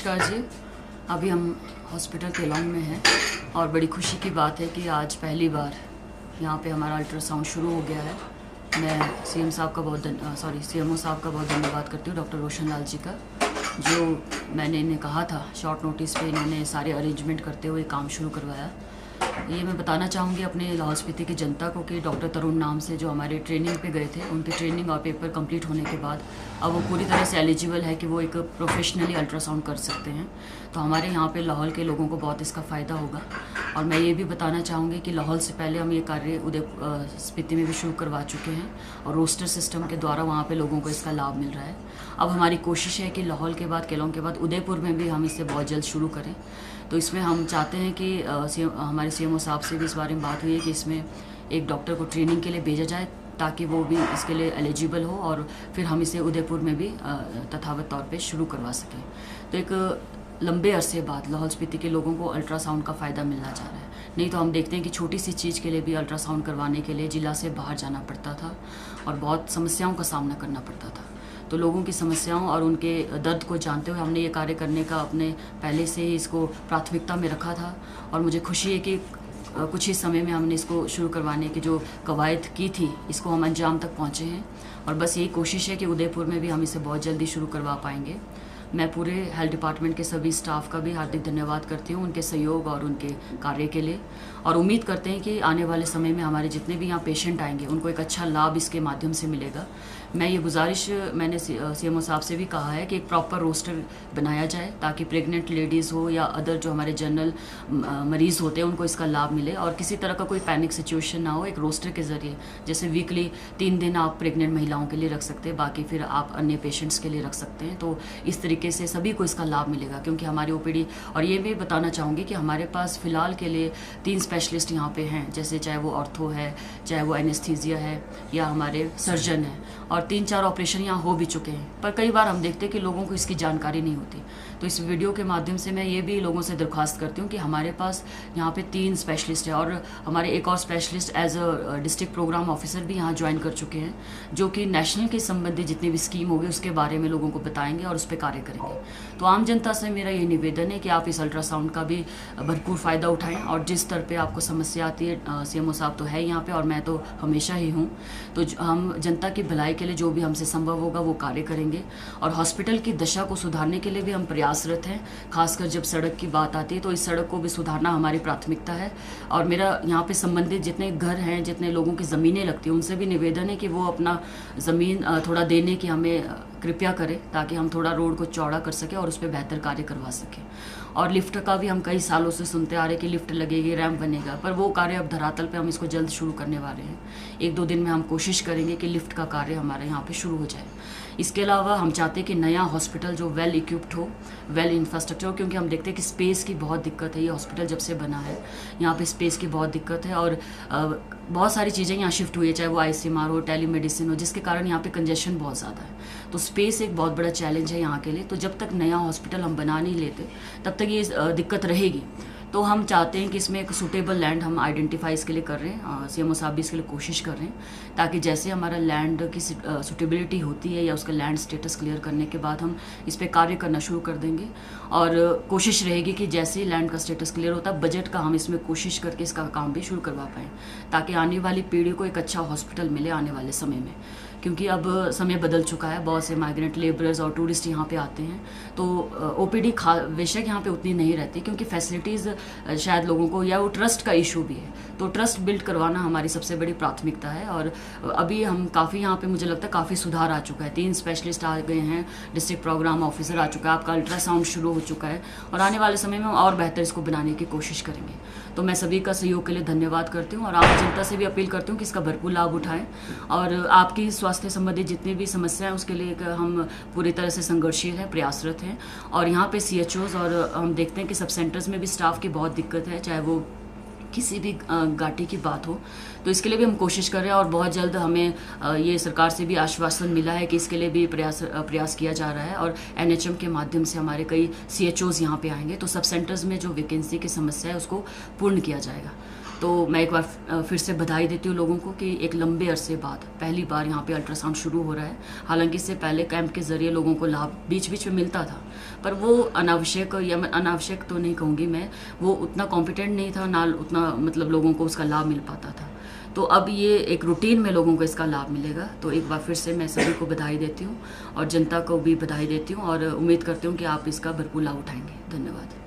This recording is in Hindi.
नमस्कार जी। अभी हम हॉस्पिटल केलॉन्ग में हैं और बड़ी खुशी की बात है कि आज पहली बार यहाँ पे हमारा अल्ट्रासाउंड शुरू हो गया है। मैं सीएमओ साहब का बहुत धन्यवाद करती हूँ, डॉक्टर रोशन लाल जी का, जो मैंने इन्हें कहा था शॉर्ट नोटिस पे इन्होंने सारे अरेंजमेंट करते हुए काम शुरू करवाया। ये मैं बताना चाहूँगी अपने लाहौल स्पीति की जनता को कि डॉक्टर तरुण नाम से जो हमारे ट्रेनिंग पे गए थे, उनकी ट्रेनिंग और पेपर कंप्लीट होने के बाद अब वो पूरी तरह से एलिजिबल है कि वो एक प्रोफेशनली अल्ट्रासाउंड कर सकते हैं। तो हमारे यहाँ पे लाहौल के लोगों को बहुत इसका फ़ायदा होगा। और मैं ये भी बताना चाहूँगी कि लाहौल से पहले हम ये कार्य स्पीति में भी शुरू करवा चुके हैं और रोस्टर सिस्टम के द्वारा वहाँ पे लोगों को इसका लाभ मिल रहा है। अब हमारी कोशिश है कि लाहौल के बाद, केलॉन्ग के बाद उदयपुर में भी हम इसे बहुत जल्द शुरू करें। तो इसमें हम चाहते हैं कि हमारे सीएमओ साहब से भी इस बारे में बात हुई है कि इसमें एक डॉक्टर को ट्रेनिंग के लिए भेजा जाए ताकि वो भी इसके लिए एलिजिबल हो और फिर हम इसे उदयपुर में भी तथावत तौर पे शुरू करवा सकें। तो एक लंबे अरसे बाद लाहौल स्पीति के लोगों को अल्ट्रासाउंड का फ़ायदा मिलना चाह रहा है। नहीं तो हम देखते हैं कि छोटी सी चीज़ के लिए भी अल्ट्रासाउंड करवाने के लिए जिला से बाहर जाना पड़ता था और बहुत समस्याओं का सामना करना पड़ता था। तो लोगों की समस्याओं और उनके दर्द को जानते हुए हमने ये कार्य करने का अपने पहले से ही इसको प्राथमिकता में रखा था। और मुझे खुशी है कि कुछ ही समय में हमने इसको शुरू करवाने की जो कवायद की थी, इसको हम अंजाम तक पहुँचे हैं। और बस यही कोशिश है कि उदयपुर में भी हम इसे बहुत जल्दी शुरू करवा पाएंगे। मैं पूरे हेल्थ डिपार्टमेंट के सभी स्टाफ का भी हार्दिक धन्यवाद करती हूँ उनके सहयोग और उनके कार्य के लिए। और उम्मीद करते हैं कि आने वाले समय में हमारे जितने भी यहाँ पेशेंट आएंगे उनको एक अच्छा लाभ इसके माध्यम से मिलेगा। मैं ये गुजारिश मैंने सीएमओ साहब से भी कहा है कि एक प्रॉपर रोस्टर बनाया जाए ताकि प्रेग्नेंट लेडीज़ हो या अदर जो हमारे जनरल मरीज़ होते हैं उनको इसका लाभ मिले और किसी तरह का कोई पैनिक सिचुएशन ना हो। एक रोस्टर के ज़रिए जैसे वीकली 3 दिन आप प्रेग्नेंट महिलाओं के लिए रख सकते हैं, बाकी फिर आप अन्य पेशेंट्स के लिए रख सकते हैं। तो इस तरीके से सभी को इसका लाभ मिलेगा क्योंकि हमारी ओपीडी। और ये भी बताना चाहूँगी कि हमारे पास फ़िलहाल के लिए 3 स्पेशलिस्ट यहाँ पे हैं, जैसे चाहे वो ऑर्थो है, चाहे वो एनेस्थीसिया है या हमारे सर्जन है। और 3-4 ऑपरेशन यहाँ हो भी चुके हैं, पर कई बार हम देखते हैं कि लोगों को इसकी जानकारी नहीं होती। तो इस वीडियो के माध्यम से मैं ये भी लोगों से दरख्वास्त करती हूँ कि हमारे पास यहाँ पे 3 स्पेशलिस्ट है और हमारे एक और specialist as a district program officer भी यहाँ ज्वाइन कर चुके हैं, जो कि नेशनल के संबंधित जितनी भी स्कीम होगी उसके बारे में लोगों को बताएंगे और उस पर कार्य करेंगे। तो आम जनता से मेरा ये निवेदन है कि आप इस अल्ट्रासाउंड का भी भरपूर फ़ायदा उठाएं और जिस स्तर पे आपको समस्या आती है, सीएमओ साहब तो है यहाँ पे और मैं तो हमेशा ही हूँ, तो हम जनता की भलाई के लिए जो भी हमसे संभव होगा वो कार्य करेंगे। और हॉस्पिटल की दशा को सुधारने के लिए भी हम प्रयासरत हैं, खासकर जब सड़क की बात आती है तो इस सड़क को भी सुधारना हमारी प्राथमिकता है। और मेरा यहाँ पे संबंधित जितने घर हैं, जितने लोगों की ज़मीनें लगती हैं, उनसे भी निवेदन है कि वो अपना ज़मीन थोड़ा देने की हमें कृपया करें ताकि हम थोड़ा रोड को चौड़ा कर सकें और उस पर बेहतर कार्य करवा सकें। और लिफ्ट का भी हम कई सालों से सुनते आ रहे हैं कि लिफ्ट लगेगी, रैंप बनेगा, पर वो कार्य अब धरातल पे हम इसको जल्द शुरू करने वाले हैं। 1-2 दिन में हम कोशिश करेंगे कि लिफ्ट का कार्य हमारे यहाँ पे शुरू हो जाए। इसके अलावा हम चाहते हैं कि नया हॉस्पिटल जो वेल इक्विप्ड हो, वेल इंफ्रास्ट्रक्चर हो, क्योंकि हम देखते हैं कि स्पेस की बहुत दिक्कत है। ये हॉस्पिटल जब से बना है यहाँ पे स्पेस की बहुत दिक्कत है और बहुत सारी चीज़ें यहाँ शिफ्ट हुई है, चाहे वो आईसीएमआर हो, टेलीमेडिसिन हो, जिसके कारण यहाँ पे कंजेशन बहुत ज़्यादा है। तो स्पेस एक बहुत बड़ा चैलेंज है यहाँ के लिए। तो जब तक नया हॉस्पिटल हम बना नहीं लेते तब तक ये दिक्कत रहेगी। तो हम चाहते हैं कि इसमें एक सूटेबल लैंड हम आइडेंटिफाई इसके लिए कर रहे हैं, सीएमओ साहब भी इसके लिए कोशिश कर रहे हैं ताकि जैसे हमारा लैंड की सूटेबिलिटी होती है या उसका लैंड स्टेटस क्लियर करने के बाद हम इस पर कार्य करना शुरू कर देंगे। और कोशिश रहेगी कि जैसे ही लैंड का स्टेटस क्लियर होता है, बजट का हम इसमें कोशिश करके इसका काम भी शुरू करवा पाएँ ताकि आने वाली पीढ़ी को एक अच्छा हॉस्पिटल मिले आने वाले समय में। क्योंकि अब समय बदल चुका है, बहुत से माइग्रेंट लेबरर्स और टूरिस्ट यहाँ पे आते हैं, तो ओपीडी बेशक यहाँ पे उतनी नहीं रहती क्योंकि फैसिलिटीज़ शायद लोगों को, या वो ट्रस्ट का इशू भी है। तो ट्रस्ट बिल्ड करवाना हमारी सबसे बड़ी प्राथमिकता है। और अभी हम काफ़ी यहाँ पे मुझे लगता है काफ़ी सुधार आ चुका है। 3 स्पेशलिस्ट आ गए हैं, डिस्ट्रिक्ट प्रोग्राम ऑफिसर आ चुका है, आपका अल्ट्रासाउंड शुरू हो चुका है और आने वाले समय में हम और बेहतर इसको बनाने की कोशिश करेंगे। तो मैं सभी का सहयोग के लिए धन्यवाद करती हूँ और आम जनता से भी अपील करती हूँ कि इसका भरपूर लाभ उठाएं और आपकी स्वास्थ्य संबंधित जितनी भी समस्याएं उसके लिए हम पूरी तरह से संघर्षशील हैं, प्रयासरत हैं। और यहाँ पे CHOs और हम देखते हैं कि सब सेंटर्स में भी स्टाफ की बहुत दिक्कत है, चाहे वो किसी भी घाटी की बात हो। तो इसके लिए भी हम कोशिश कर रहे हैं और बहुत जल्द हमें ये सरकार से भी आश्वासन मिला है कि इसके लिए भी प्रयास किया जा रहा है। और NHM के माध्यम से हमारे कई CHOs यहाँ पे आएंगे, तो सब सेंटर्स में जो वैकेंसी की समस्या है उसको पूर्ण किया जाएगा। तो मैं एक बार फिर से बधाई देती हूँ लोगों को कि एक लंबे अरसे बाद पहली बार यहाँ पे अल्ट्रासाउंड शुरू हो रहा है। हालांकि इससे पहले कैंप के ज़रिए लोगों को लाभ बीच बीच में मिलता था, पर वो अनावश्यक, या मैं अनावश्यक तो नहीं कहूँगी मैं, वो उतना कॉम्पिटेंट नहीं था, ना उतना मतलब लोगों को उसका लाभ मिल पाता था। तो अब ये एक रूटीन में लोगों को इसका लाभ मिलेगा। तो एक बार फिर से मैं सभी को बधाई देती हूँ और जनता को भी बधाई देती हूँ और उम्मीद करती हूँ कि आप इसका भरपूर लाभ उठाएंगे। धन्यवाद।